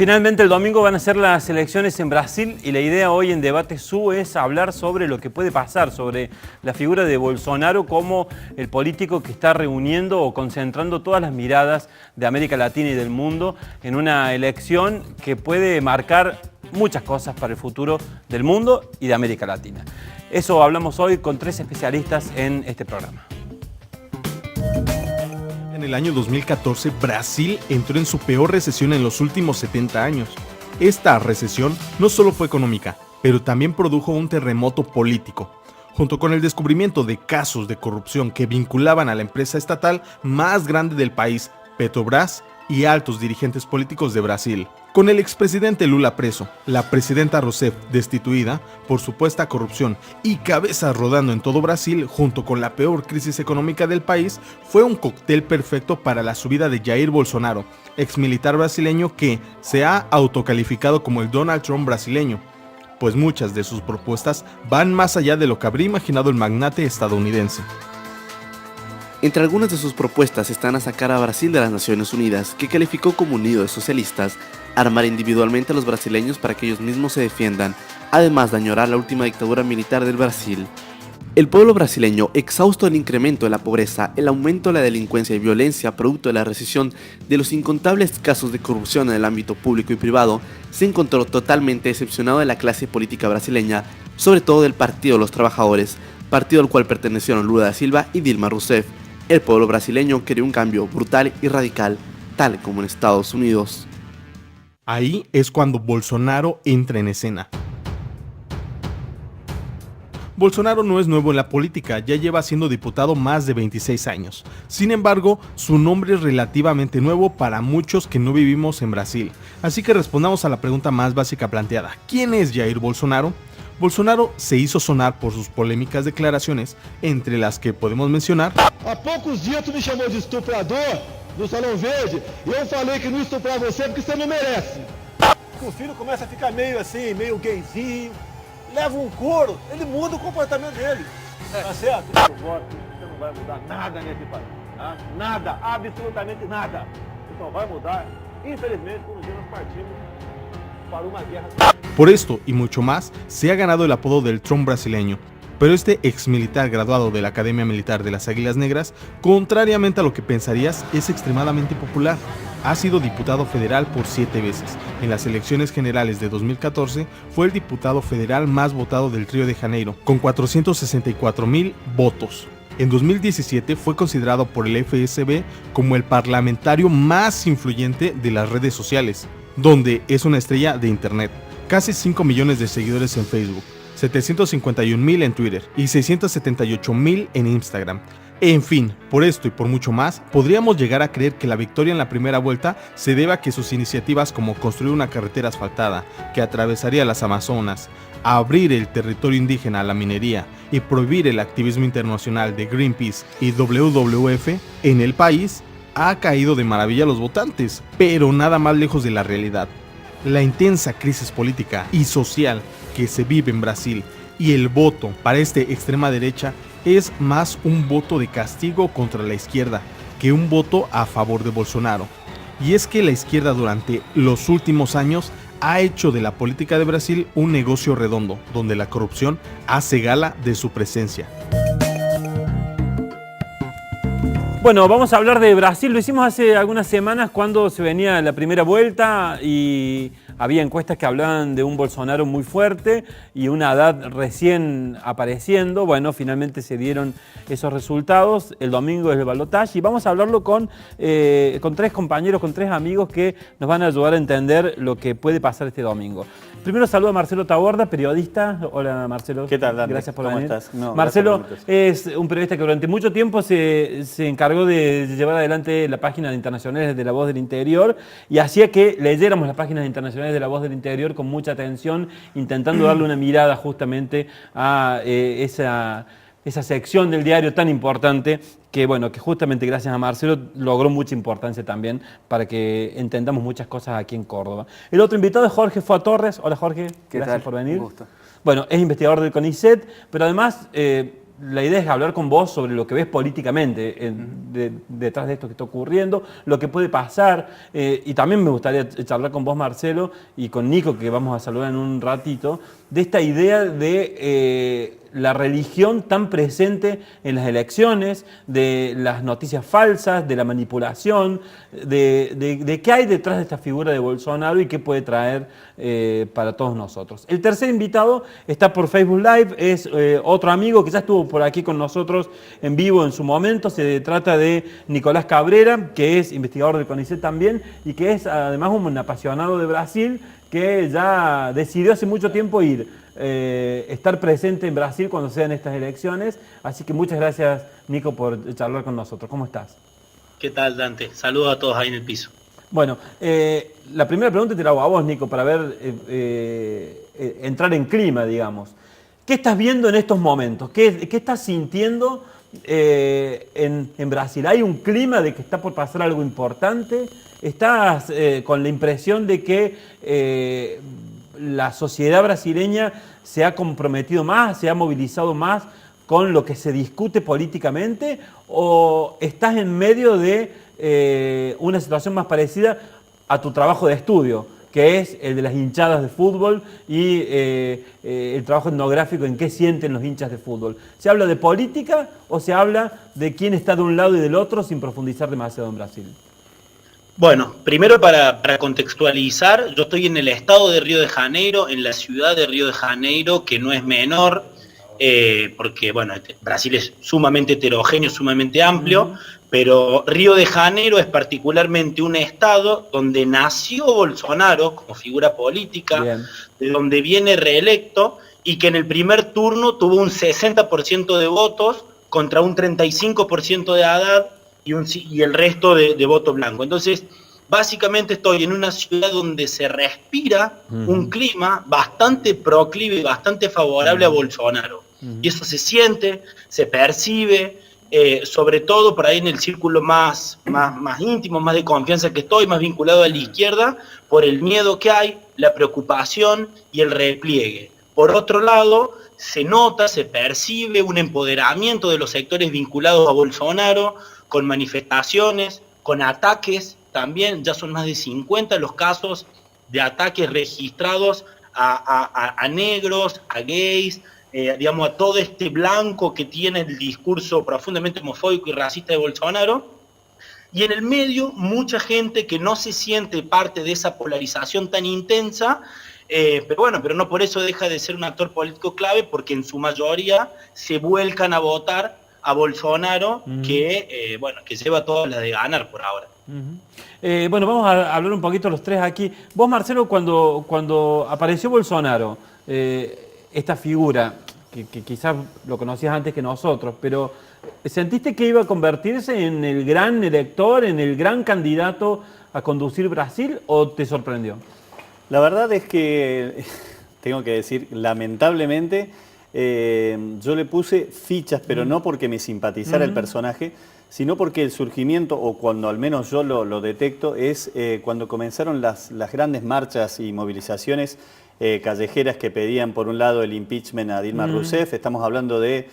Finalmente el domingo van a ser las elecciones en Brasil y la idea hoy en Debate Su es hablar sobre lo que puede pasar, sobre la figura de Bolsonaro como el político que está reuniendo o concentrando todas las miradas de América Latina y del mundo en una elección que puede marcar muchas cosas para el futuro del mundo y de América Latina. Eso hablamos hoy con 3 especialistas en este programa. En el año 2014, Brasil entró en su peor recesión en los últimos 70 años. Esta recesión no solo fue económica, pero también produjo un terremoto político, junto con el descubrimiento de casos de corrupción que vinculaban a la empresa estatal más grande del país, Petrobras, y altos dirigentes políticos de Brasil. Con el expresidente Lula preso, la presidenta Rousseff destituida por supuesta corrupción y cabezas rodando en todo Brasil, junto con la peor crisis económica del país, fue un cóctel perfecto para la subida de Jair Bolsonaro, exmilitar brasileño que se ha autocalificado como el Donald Trump brasileño, pues muchas de sus propuestas van más allá de lo que habría imaginado el magnate estadounidense. Entre algunas de sus propuestas están a sacar a Brasil de las Naciones Unidas, que calificó como un nido de socialistas, armar individualmente a los brasileños para que ellos mismos se defiendan, además de añorar la última dictadura militar del Brasil. El pueblo brasileño, exhausto del incremento de la pobreza, el aumento de la delincuencia y violencia producto de la recesión, de los incontables casos de corrupción en el ámbito público y privado, se encontró totalmente decepcionado de la clase política brasileña, sobre todo del Partido de los Trabajadores, partido al cual pertenecieron Lula da Silva y Dilma Rousseff. El pueblo brasileño quería un cambio brutal y radical, tal como en Estados Unidos. Ahí es cuando Bolsonaro entra en escena. Bolsonaro no es nuevo en la política, ya lleva siendo diputado más de 26 años. Sin embargo, su nombre es relativamente nuevo para muchos que no vivimos en Brasil. Así que respondamos a la pregunta más básica planteada: ¿quién es Jair Bolsonaro? Bolsonaro se hizo sonar por sus polémicas declaraciones, entre las que podemos mencionar: há poucos dias tu me chamou de estuprador no Salão Verde e eu falei que não estuprar você porque você não merece. O filho começa a ficar meio assim, meio gayzinho, leva um couro, ele muda o comportamento dele. Tá certo? Eu voto, você não vai mudar nada nesse país. Tá? Nada, absolutamente nada. Você só vai mudar, infelizmente, quando nós partimos para uma guerra. Por esto y mucho más, se ha ganado el apodo del Trump brasileño. Pero este exmilitar graduado de la Academia Militar de las Águilas Negras, contrariamente a lo que pensarías, es extremadamente popular. Ha sido diputado federal por 7 veces. En las elecciones generales de 2014 fue el diputado federal más votado del Río de Janeiro, con 464,000 votos. En 2017 fue considerado por el FSB como el parlamentario más influyente de las redes sociales, donde es una estrella de internet. Casi 5 millones de seguidores en Facebook, 751,000 en Twitter y 678,000 en Instagram. En fin, por esto y por mucho más, podríamos llegar a creer que la victoria en la primera vuelta se debe a que sus iniciativas como construir una carretera asfaltada que atravesaría las Amazonas, abrir el territorio indígena a la minería y prohibir el activismo internacional de Greenpeace y WWF en el país, ha caído de maravilla a los votantes, pero nada más lejos de la realidad. La intensa crisis política y social que se vive en Brasil y el voto para esta extrema derecha es más un voto de castigo contra la izquierda que un voto a favor de Bolsonaro. Y es que la izquierda durante los últimos años ha hecho de la política de Brasil un negocio redondo, donde la corrupción hace gala de su presencia. Bueno, vamos a hablar de Brasil. Lo hicimos hace algunas semanas cuando se venía la primera vuelta y había encuestas que hablaban de un Bolsonaro muy fuerte y una Haddad recién apareciendo. Bueno, finalmente se dieron esos resultados. El domingo es el balotaje y vamos a hablarlo con 3 compañeros, con 3 amigos que nos van a ayudar a entender lo que puede pasar este domingo. Primero saludo a Marcelo Taborda, periodista. Hola Marcelo. ¿Qué tal, Dante? Gracias por ¿Cómo venir. estás? No, Marcelo es un periodista que durante mucho tiempo se encargó de llevar adelante la página de internacionales de La Voz del Interior y hacía que leyéramos las páginas internacionales de La Voz del Interior con mucha atención, intentando darle una mirada justamente a esa sección del diario tan importante que, bueno, que justamente gracias a Marcelo logró mucha importancia también para que entendamos muchas cosas aquí en Córdoba. El otro invitado es Jorge Foa Torres. Hola Jorge, gracias por venir. Un gusto. Bueno, es investigador del CONICET, pero además la idea es hablar con vos sobre lo que ves políticamente detrás de esto que está ocurriendo, lo que puede pasar, y también me gustaría charlar con vos, Marcelo, y con Nico, que vamos a saludar en un ratito, de esta idea de la religión tan presente en las elecciones, de las noticias falsas, de la manipulación, de qué hay detrás de esta figura de Bolsonaro y qué puede traer para todos nosotros. El tercer invitado está por Facebook Live, es otro amigo que ya estuvo por aquí con nosotros en vivo en su momento. Se trata de Nicolás Cabrera, que es investigador del CONICET también y que es además un apasionado de Brasil, que ya decidió hace mucho tiempo estar presente en Brasil cuando sean estas elecciones. Así que muchas gracias, Nico, por charlar con nosotros. ¿Cómo estás? ¿Qué tal, Dante? Saludos a todos ahí en el piso. Bueno, la primera pregunta te la hago a vos, Nico, para ver, entrar en clima, digamos. ¿Qué estás viendo en estos momentos? ¿Qué estás sintiendo en Brasil? ¿Hay un clima de que está por pasar algo importante? ¿Estás con la impresión de que la sociedad brasileña se ha comprometido más, se ha movilizado más con lo que se discute políticamente? ¿O estás en medio de una situación más parecida a tu trabajo de estudio, que es el de las hinchadas de fútbol y el trabajo etnográfico en qué sienten los hinchas de fútbol? ¿Se habla de política o se habla de quién está de un lado y del otro sin profundizar demasiado en Brasil? Bueno, primero para contextualizar, yo estoy en el estado de Río de Janeiro, en la ciudad de Río de Janeiro, que no es menor, porque bueno, Brasil es sumamente heterogéneo, sumamente amplio, pero Río de Janeiro es particularmente un estado donde nació Bolsonaro como figura política, bien, de donde viene reelecto, y que en el primer turno tuvo un 60% de votos contra un 35% de Haddad, y el resto de voto blanco. Entonces, básicamente estoy en una ciudad donde se respira un clima bastante proclive, bastante favorable a Bolsonaro. Y eso se siente, se percibe, sobre todo por ahí en el círculo más íntimo, más de confianza que estoy, más vinculado a la izquierda, por el miedo que hay, la preocupación y el repliegue. Por otro lado, se nota, se percibe un empoderamiento de los sectores vinculados a Bolsonaro, con manifestaciones, con ataques también. Ya son más de 50 los casos de ataques registrados a negros, a gays, digamos, a todo este blanco que tiene el discurso profundamente homofóbico y racista de Bolsonaro. Y en el medio, mucha gente que no se siente parte de esa polarización tan intensa, pero no por eso deja de ser un actor político clave, porque en su mayoría se vuelcan a votar a Bolsonaro, que lleva todas las de ganar por ahora. Bueno, vamos a hablar un poquito los tres aquí. Vos, Marcelo, cuando apareció Bolsonaro, esta figura, que quizás lo conocías antes que nosotros, pero ¿sentiste que iba a convertirse en el gran elector, en el gran candidato a conducir Brasil, o te sorprendió? La verdad es que, tengo que decir, lamentablemente, yo le puse fichas, pero no porque me simpatizara el personaje, sino porque el surgimiento, o cuando al menos yo lo detecto, es cuando comenzaron las grandes marchas y movilizaciones callejeras que pedían, por un lado, el impeachment a Dilma Rousseff. Estamos hablando de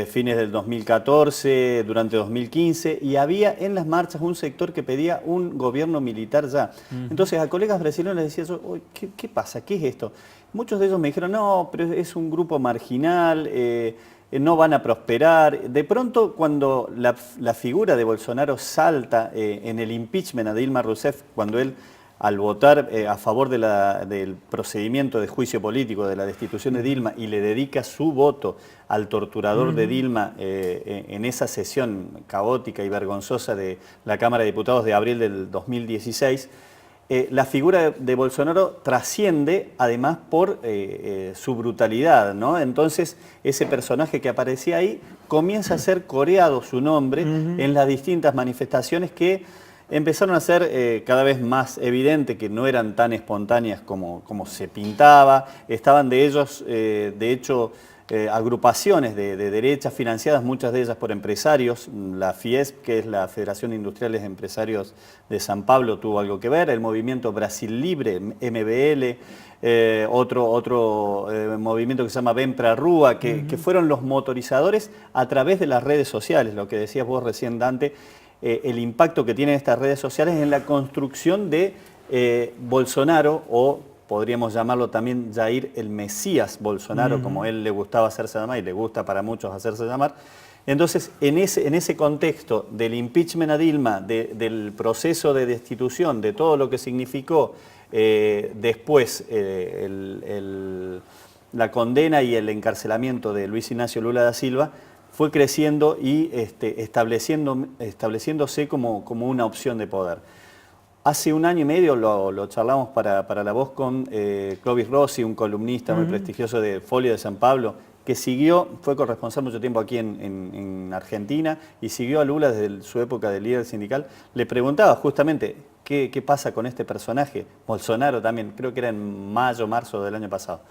fines del 2014, durante 2015, y había en las marchas un sector que pedía un gobierno militar ya. Entonces a colegas brasileños les decía yo, ¿qué pasa? ¿Qué es esto? Muchos de ellos me dijeron, no, pero es un grupo marginal, no van a prosperar. De pronto, cuando la figura de Bolsonaro salta en el impeachment a Dilma Rousseff, cuando él, al votar a favor del procedimiento de juicio político, de la destitución de Dilma, y le dedica su voto al torturador de Dilma en esa sesión caótica y vergonzosa de la Cámara de Diputados de abril del 2016, la figura de Bolsonaro trasciende además por su brutalidad, ¿no? Entonces ese personaje que aparecía ahí comienza a ser coreado su nombre en las distintas manifestaciones que empezaron a ser cada vez más evidente que no eran tan espontáneas como se pintaba. Estaban de hecho agrupaciones de derecha financiadas, muchas de ellas por empresarios. La FIESP, que es la Federación de Industriales Empresarios de San Pablo, tuvo algo que ver, el movimiento Brasil Libre, MBL, otro movimiento que se llama Ven Pra Rúa, que fueron los motorizadores a través de las redes sociales, lo que decías vos recién, Dante, el impacto que tienen estas redes sociales en la construcción de Bolsonaro, o podríamos llamarlo también Jair el Mesías Bolsonaro, como él le gustaba hacerse llamar y le gusta para muchos hacerse llamar. Entonces, en ese contexto del impeachment a Dilma, del proceso de destitución, de todo lo que significó después la condena y el encarcelamiento de Luis Ignacio Lula da Silva, fue creciendo y estableciéndose como una opción de poder. Hace un año y medio lo charlamos para La Voz con Clovis Rossi, un columnista muy prestigioso de Folio de San Pablo, que fue corresponsal mucho tiempo aquí en Argentina y siguió a Lula desde su época de líder sindical. Le preguntaba justamente qué pasa con este personaje, Bolsonaro también, creo que era en mayo, marzo del año pasado.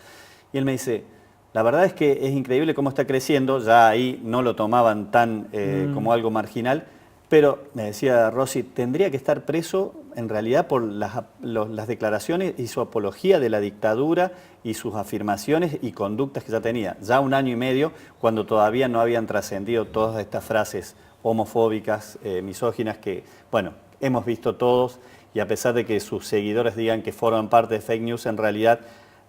Y él me dice, la verdad es que es increíble cómo está creciendo, ya ahí no lo tomaban tan como algo marginal, pero, me decía Rossi, tendría que estar preso en realidad por las declaraciones y su apología de la dictadura y sus afirmaciones y conductas que ya tenía. Ya un año y medio, cuando todavía no habían trascendido todas estas frases homofóbicas, misóginas, que, bueno, hemos visto todos, y a pesar de que sus seguidores digan que forman parte de fake news, en realidad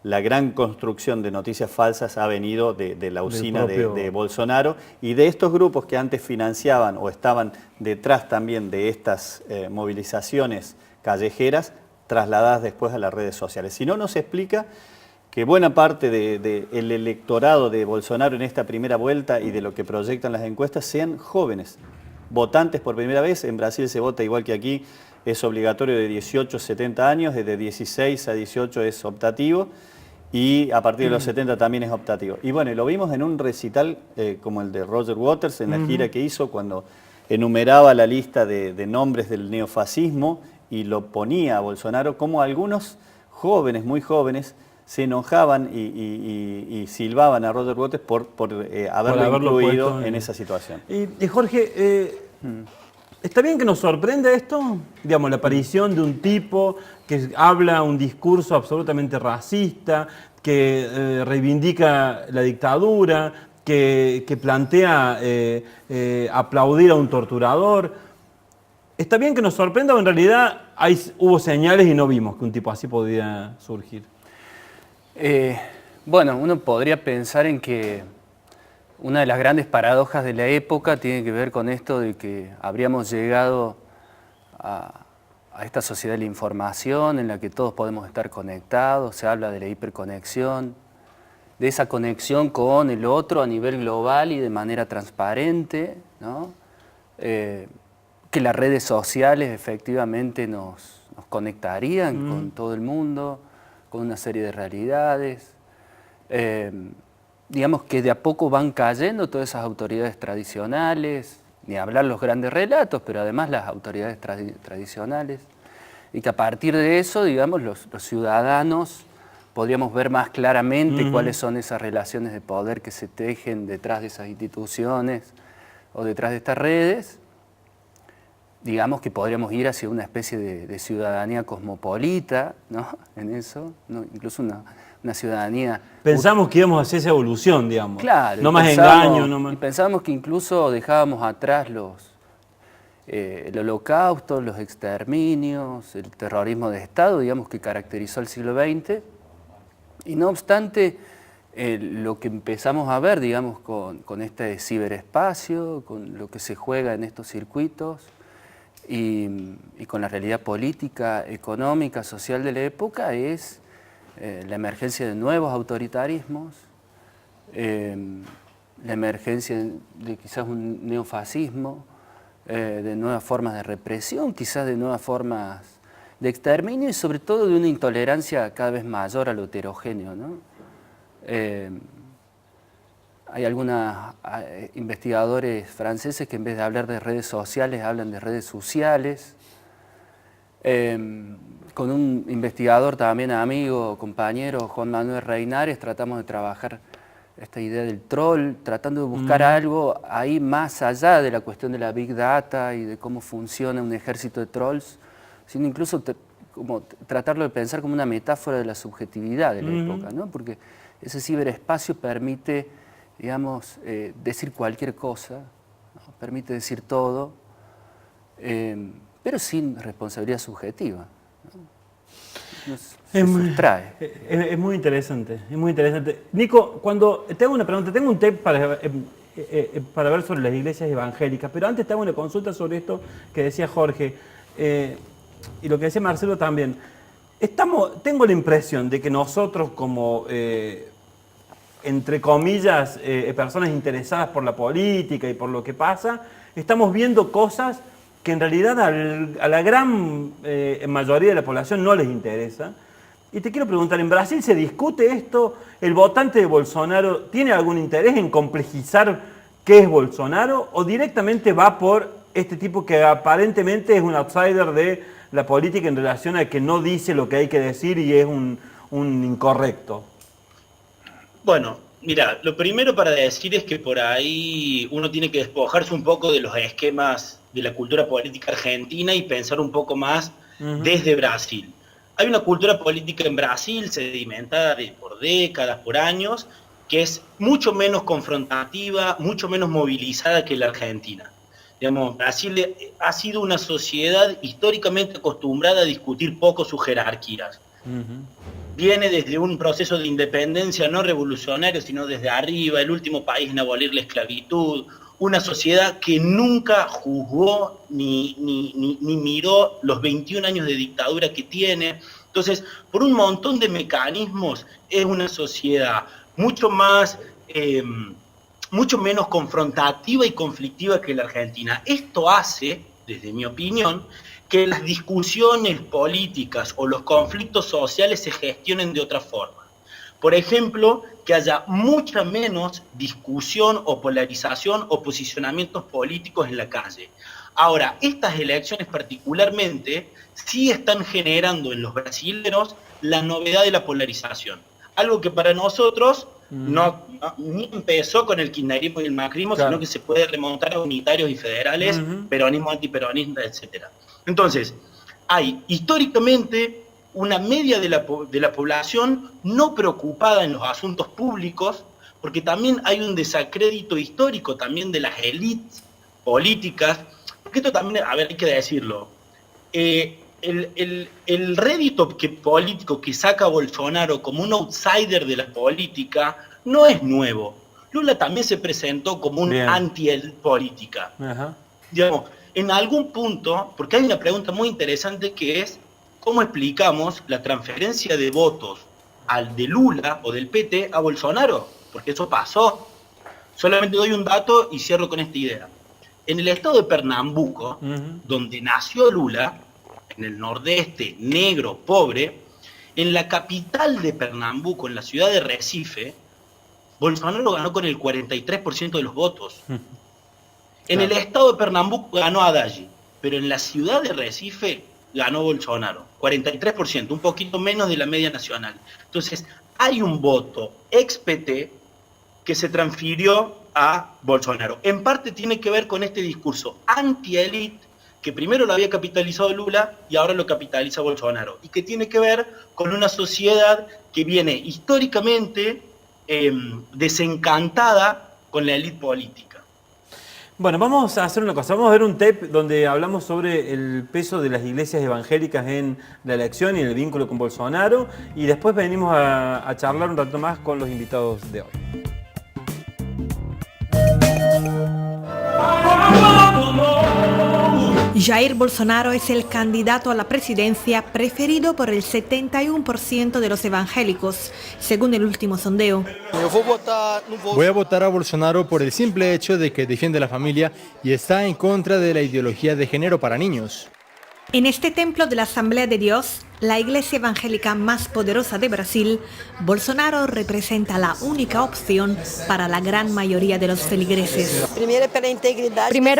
la gran construcción de noticias falsas ha venido de la usina de Bolsonaro y de estos grupos que antes financiaban o estaban detrás también de estas movilizaciones callejeras, trasladadas después a las redes sociales. Si no, nos explica que buena parte del electorado de Bolsonaro en esta primera vuelta y de lo que proyectan las encuestas sean jóvenes, votantes por primera vez. En Brasil se vota igual que aquí, es obligatorio de 18 a 70 años, desde 16 a 18 es optativo, y a partir de los 70 también es optativo. Y bueno, lo vimos en un recital como el de Roger Waters, en la gira que hizo, cuando enumeraba la lista de nombres del neofascismo y lo ponía a Bolsonaro, como algunos jóvenes, muy jóvenes, se enojaban y silbaban a Roger Waters por haberlo incluido en esa situación. Y Jorge, ¿está bien que nos sorprenda esto? Digamos, la aparición de un tipo que habla un discurso absolutamente racista, que reivindica la dictadura, que plantea aplaudir a un torturador. ¿Está bien que nos sorprenda o en realidad hubo señales y no vimos que un tipo así podía surgir? Bueno, uno podría pensar en que una de las grandes paradojas de la época tiene que ver con esto de que habríamos llegado a esta sociedad de la información en la que todos podemos estar conectados, se habla de la hiperconexión, de esa conexión con el otro a nivel global y de manera transparente, ¿no? Que las redes sociales efectivamente nos conectarían con todo el mundo, con una serie de realidades. Digamos que de a poco van cayendo todas esas autoridades tradicionales, ni hablar los grandes relatos, pero además las autoridades tradicionales, y que a partir de eso, digamos, los ciudadanos podríamos ver más claramente cuáles son esas relaciones de poder que se tejen detrás de esas instituciones o detrás de estas redes. Digamos que podríamos ir hacia una especie de ciudadanía cosmopolita, ¿no? En eso, ¿no? Incluso una ciudadanía... Pensamos que íbamos hacia esa evolución, digamos. Claro. No más engaño, no más... Y pensábamos que incluso dejábamos atrás el holocausto, los exterminios, el terrorismo de Estado, digamos, que caracterizó el siglo XX. Y no obstante, lo que empezamos a ver, digamos, con este ciberespacio, con lo que se juega en estos circuitos, y con la realidad política, económica, social de la época, es la emergencia de nuevos autoritarismos, la emergencia de quizás un neofascismo, de nuevas formas de represión, quizás de nuevas formas de exterminio y sobre todo de una intolerancia cada vez mayor a lo heterogéneo, ¿no? Hay algunos investigadores franceses que en vez de hablar de redes sociales hablan de redes sociales. Con un investigador también amigo, compañero, Juan Manuel Reinares, tratamos de trabajar esta idea del troll, tratando de buscar algo ahí más allá de la cuestión de la Big Data y de cómo funciona un ejército de trolls, sino incluso como tratarlo de pensar como una metáfora de la subjetividad de la época, ¿no? Porque ese ciberespacio permite, digamos, decir cualquier cosa, ¿no? Permite decir todo, pero sin responsabilidad subjetiva, ¿no? Se sustrae. Es muy interesante, es muy interesante. Nico, cuando te hago una pregunta, tengo un tip para ver sobre las iglesias evangélicas, pero antes te hago una consulta sobre esto que decía Jorge, y lo que decía Marcelo también. Tengo la impresión de que nosotros como, entre comillas, personas interesadas por la política y por lo que pasa, estamos viendo cosas que en realidad a la gran mayoría de la población no les interesa. Y te quiero preguntar, ¿en Brasil se discute esto? ¿El votante de Bolsonaro tiene algún interés en complejizar qué es Bolsonaro? ¿O directamente va por este tipo que aparentemente es un outsider de la política en relación a que no dice lo que hay que decir y es un incorrecto? Bueno, mira, lo primero para decir es que por ahí uno tiene que despojarse un poco de los esquemas de la cultura política argentina y pensar un poco más desde Brasil. Hay una cultura política en Brasil sedimentada por décadas, por años, que es mucho menos confrontativa, mucho menos movilizada que la Argentina. Digamos, Brasil ha sido una sociedad históricamente acostumbrada a discutir poco sus jerarquías. Viene desde un proceso de independencia no revolucionario, sino desde arriba, el último país en abolir la esclavitud, una sociedad que nunca juzgó ni miró los 21 años de dictadura que tiene. Entonces, por un montón de mecanismos, es una sociedad mucho menos confrontativa y conflictiva que la Argentina. Esto hace, desde mi opinión, que las discusiones políticas o los conflictos sociales se gestionen de otra forma. Por ejemplo, que haya mucha menos discusión o polarización o posicionamientos políticos en la calle. Ahora, estas elecciones particularmente sí están generando en los brasileños la novedad de la polarización. Algo que para nosotros ni empezó con el kirchnerismo y el macrismo, sino que se puede remontar a unitarios y federales, peronismo, antiperonista, etc. Entonces, hay históricamente una media de la población no preocupada en los asuntos públicos, porque también hay un desacrédito histórico también de las élites políticas, porque esto también, a ver, hay que decirlo, el rédito político que saca Bolsonaro como un outsider de la política no es nuevo. Lula también se presentó como un anti-élite política. Digamos, en algún punto, porque hay una pregunta muy interesante que es, ¿cómo explicamos la transferencia de votos al de Lula o del PT a Bolsonaro? Porque eso pasó. Solamente doy un dato y cierro con esta idea. En el estado de Pernambuco, donde nació Lula, en el nordeste, negro, pobre, en la capital de Pernambuco, en la ciudad de Recife, Bolsonaro ganó con el 43% de los votos. En el estado de Pernambuco ganó Haddad, pero en la ciudad de Recife ganó Bolsonaro, 43%, un poquito menos de la media nacional. Entonces, hay un voto ex-PT que se transfirió a Bolsonaro. En parte tiene que ver con este discurso anti-élite, que primero lo había capitalizado Lula y ahora lo capitaliza Bolsonaro, y que tiene que ver con una sociedad que viene históricamente desencantada con la élite política. Bueno, vamos a hacer una cosa, vamos a ver un tape donde hablamos sobre el peso de las iglesias evangélicas en la elección y en el vínculo con Bolsonaro, y después venimos a charlar un rato más con los invitados de hoy. Jair Bolsonaro es el candidato a la presidencia preferido por el 71% de los evangélicos, según el último sondeo. Voy a votar a Bolsonaro por el simple hecho de que defiende la familia y está en contra de la ideología de género para niños. En este templo de la Asamblea de Dios, la iglesia evangélica más poderosa de Brasil, Bolsonaro representa la única opción para la gran mayoría de los feligreses. Primero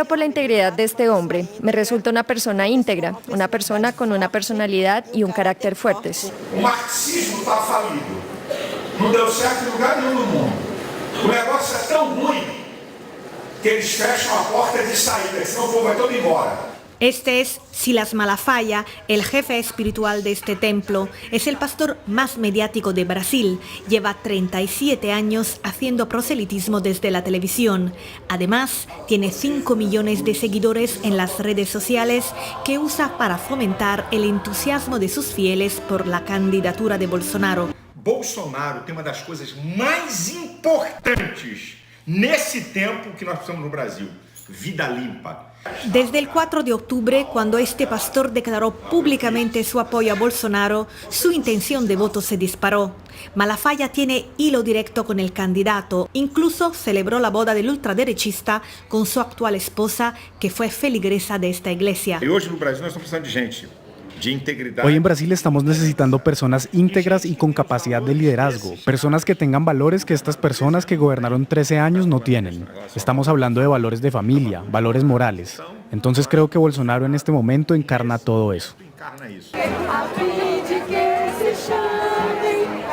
por la integridad de este hombre. Me resulta una persona íntegra, una persona con una personalidad y un carácter fuertes. O marxismo está falido. Não deu certo em lugar nenhum no mundo. O negócio é tão ruim que eles fecham a porta de saída, senão o povo vai todo embora. Este es Silas Malafaia, el jefe espiritual de este templo. Es el pastor más mediático de Brasil. Lleva 37 años haciendo proselitismo desde la televisión. Además, tiene 5 millones de seguidores en las redes sociales que usa para fomentar el entusiasmo de sus fieles por la candidatura de Bolsonaro. Bolsonaro tem uma das coisas mais importantes nesse tempo que nós precisamos no Brasil: vida limpa. Desde el 4 de octubre, cuando este pastor declaró públicamente su apoyo a Bolsonaro, su intención de voto se disparó. Malafaia tiene hilo directo con el candidato. Incluso celebró la boda del ultraderechista con su actual esposa, que fue feligresa de esta iglesia. E hoje no Brasil nós estamos precisando de gente de integridade. Hoy en Brasil estamos necesitando personas íntegras y con capacidad de liderazgo, personas que tengan valores que estas personas que gobernaron 13 años no tienen. Estamos hablando de valores de familia, valores morales. Entonces creo que Bolsonaro en este momento encarna todo eso.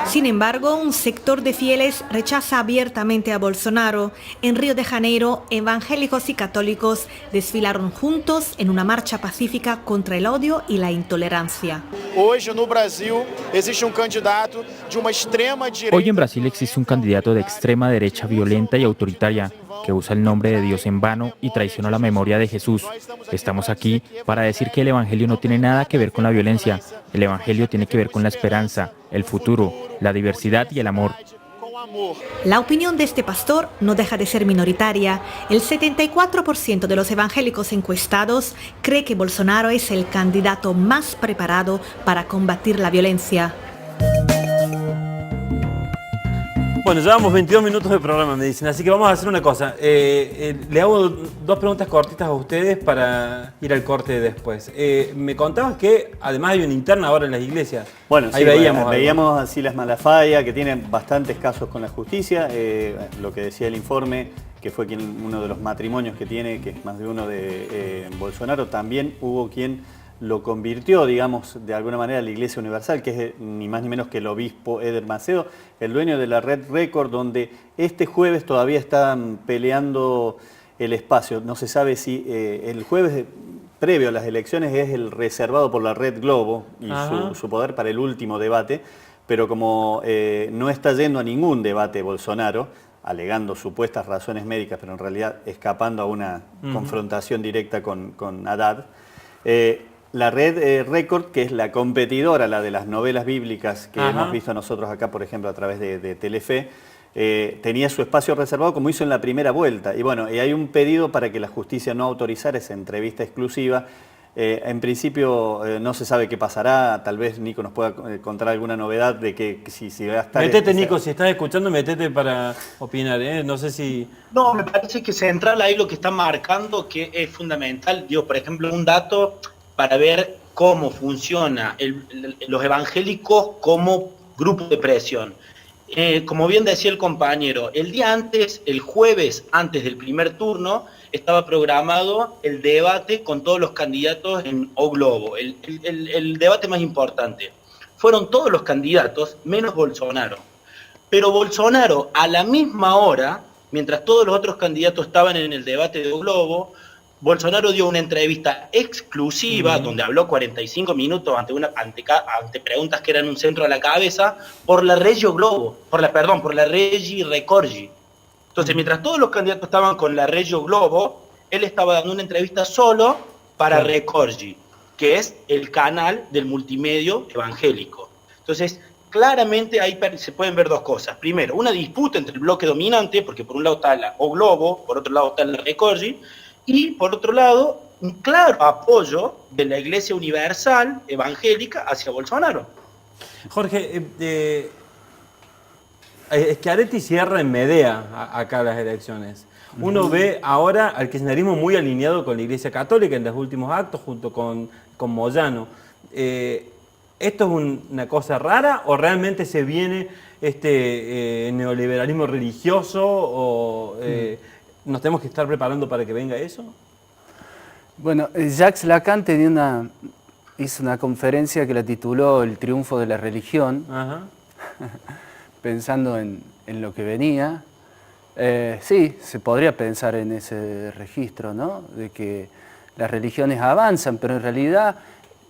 Sin embargo, un sector de fieles rechaza abiertamente a Bolsonaro. En Río de Janeiro, evangélicos y católicos desfilaron juntos en una marcha pacífica contra el odio y la intolerancia. Hoy en Brasil existe un candidato de una extrema derecha. Hoy en Brasil existe un candidato de extrema derecha violenta y autoritaria que usa el nombre de Dios en vano y traiciona la memoria de Jesús. Estamos aquí para decir que el evangelio no tiene nada que ver con la violencia. El evangelio tiene que ver con la esperanza, el futuro, la diversidad y el amor. La opinión de este pastor no deja de ser minoritaria. El 74% de los evangélicos encuestados cree que Bolsonaro es el candidato más preparado para combatir la violencia. Bueno, llevamos 22 minutos de programa, me dicen, así que vamos a hacer una cosa. Le hago dos preguntas cortitas a ustedes para ir al corte después. Me contabas que además hay una interna ahora en las iglesias. Bueno, ahí sí, veíamos a Silas Malafaia, que tiene bastantes casos con la justicia. Lo que decía el informe, que fue uno de los matrimonios que tiene, que es más de uno de Bolsonaro, también hubo quien lo convirtió, digamos, de alguna manera a la Iglesia Universal, que es ni más ni menos que el obispo Eder Macedo, el dueño de la red Record, donde este jueves todavía están peleando el espacio. No se sabe si el jueves previo a las elecciones es el reservado por la red Globo y su poder para el último debate, pero como no está yendo a ningún debate Bolsonaro, alegando supuestas razones médicas, pero en realidad escapando a una confrontación directa con Haddad, la red Record, que es la competidora, la de las novelas bíblicas que hemos visto nosotros acá, por ejemplo, a través de Telefe, tenía su espacio reservado como hizo en la primera vuelta. Y bueno, y hay un pedido para que la justicia no autorizara esa entrevista exclusiva. En principio no se sabe qué pasará, tal vez Nico nos pueda contar alguna novedad de que si va a estar... Metete, Nico, si estás escuchando, metete para opinar, no sé si... No, me parece que central ahí lo que está marcando, que es fundamental, digo, por ejemplo, un dato para ver cómo funciona los evangélicos como grupo de presión. Como bien decía el compañero, el día antes, el jueves antes del primer turno, estaba programado el debate con todos los candidatos en O Globo, el debate más importante. Fueron todos los candidatos, menos Bolsonaro. Pero Bolsonaro, a la misma hora, mientras todos los otros candidatos estaban en el debate de O Globo, Bolsonaro dio una entrevista exclusiva donde habló 45 minutos ante preguntas que eran un centro a la cabeza por la Regio Globo, por la Regi Recorgi. Entonces, mientras todos los candidatos estaban con la Regio Globo, él estaba dando una entrevista solo para Recorgi, que es el canal del multimedio evangélico. Entonces, claramente ahí se pueden ver dos cosas. Primero, una disputa entre el bloque dominante, porque por un lado está la O Globo, por otro lado está la Recorgi, y por otro lado, un claro apoyo de la Iglesia Universal evangélica hacia Bolsonaro. Jorge, Schiaretti cierra en Medea acá las elecciones. Uno ve ahora al kirchnerismo muy alineado con la Iglesia Católica en los últimos actos, junto con Moyano. ¿Esto es una cosa rara o realmente se viene este neoliberalismo religioso o... ¿Nos tenemos que estar preparando para que venga eso? Bueno, Jacques Lacan hizo una conferencia que la tituló El triunfo de la religión, pensando en lo que venía, Sí, se podría pensar en ese registro, ¿no? De que las religiones avanzan, pero en realidad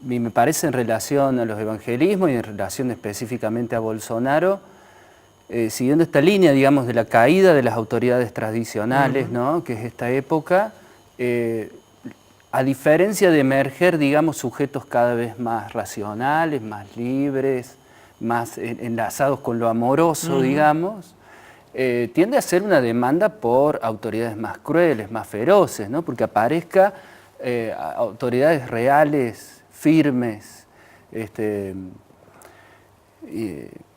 me parece en relación a los evangelismos y en relación específicamente a Bolsonaro, siguiendo esta línea, digamos, de la caída de las autoridades tradicionales, ¿no? Que es esta época, a diferencia de emerger, digamos, sujetos cada vez más racionales, más libres, más enlazados con lo amoroso, digamos, tiende a ser una demanda por autoridades más crueles, más feroces, ¿no? Porque aparezca autoridades reales, firmes,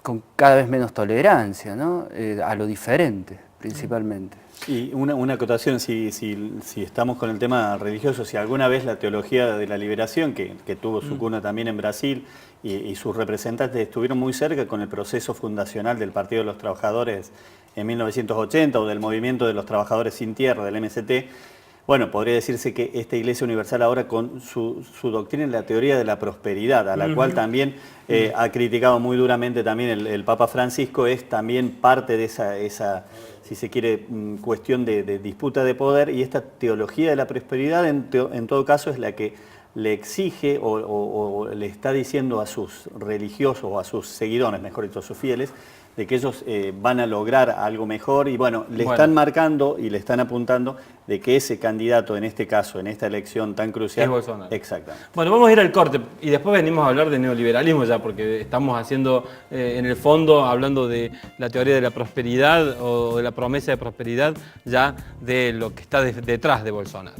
con cada vez menos tolerancia, ¿no? A lo diferente, principalmente. Y una acotación, si estamos con el tema religioso, si alguna vez la teología de la liberación, que tuvo su cuna también en Brasil, y sus representantes estuvieron muy cerca con el proceso fundacional del Partido de los Trabajadores en 1980 o del Movimiento de los Trabajadores Sin Tierra, del MST, bueno, podría decirse que esta Iglesia Universal ahora con su doctrina en la teoría de la prosperidad, a la cual también ha criticado muy duramente también el Papa Francisco, es también parte de esa si se quiere, cuestión de disputa de poder, y esta teología de la prosperidad en todo caso es la que le exige o le está diciendo a sus religiosos o a sus seguidores, mejor dicho, a sus fieles, de que ellos van a lograr algo mejor y bueno, le están marcando y le están apuntando de que ese candidato, en este caso, en esta elección tan crucial, es Bolsonaro. Exactamente. Bueno, vamos a ir al corte y después venimos a hablar de neoliberalismo ya, porque estamos haciendo, en el fondo, hablando de la teoría de la prosperidad o de la promesa de prosperidad, ya de lo que está detrás de Bolsonaro.